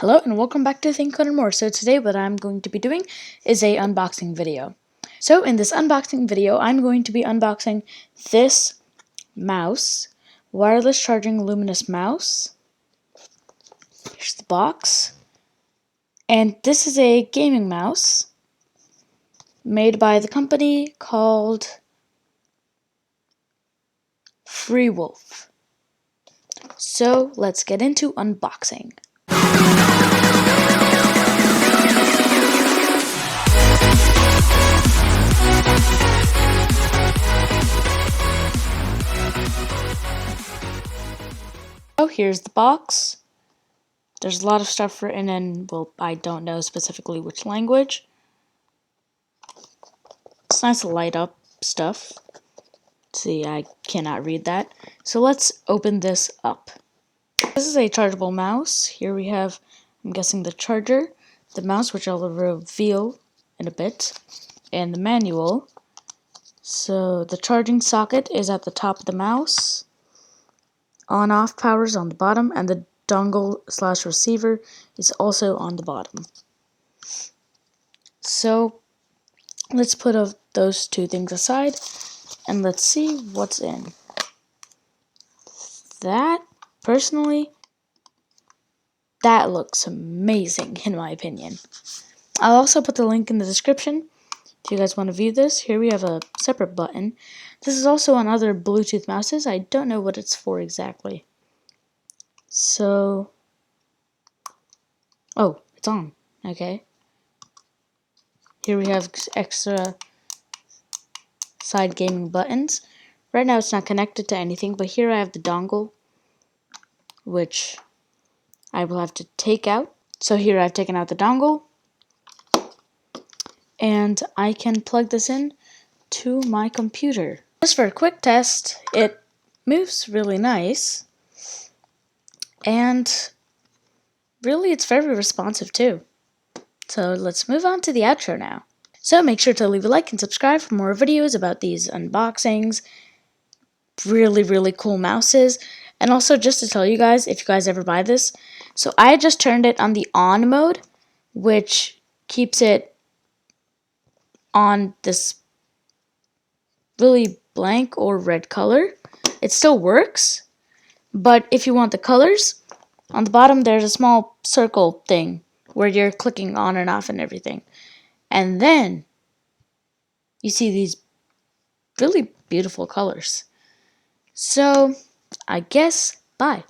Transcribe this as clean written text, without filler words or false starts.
Hello and welcome back to Think Code & More. So today what I'm going to be doing is a unboxing video. So in this unboxing video, I'm going to be unboxing this mouse, wireless charging luminous mouse. Here's the box. And this is a gaming mouse made by the company called FreeWolf. So let's get into unboxing. So here's the box. There's a lot of stuff written in, well, I don't know specifically which language. It's nice to light up stuff. See, I cannot read that. So let's open this up. This is a chargeable mouse. Here we have, I'm guessing, the charger, the mouse, which I'll reveal in a bit, and the manual. So the charging socket is at the top of the mouse. On-off power is on the bottom, and the dongle/receiver is also on the bottom. So let's put those two things aside, and let's see what's in. That, personally, that looks amazing in my opinion. I'll also put the link in the description if you guys want to view this. Here we have a separate button. This is also on other Bluetooth mouses. I don't know what it's for exactly. So, oh, it's on. Okay. Here we have extra side gaming buttons. Right now it's not connected to anything, but here I have the dongle, which I will have to take out. So here I've taken out the dongle, and I can plug this in to my computer. Just for a quick test, it moves really nice, and really it's very responsive too. So let's move on to the outro now. So make sure to leave a like and subscribe for more videos about these unboxings, really cool mouses. And also, just to tell you guys, if you guys ever buy this, so I just turned it on the on mode, which keeps it on this really blank or red color. It still works, but if you want the colors, on the bottom there's a small circle thing where you're clicking on and off and everything. And then you see these really beautiful colors. So I guess bye.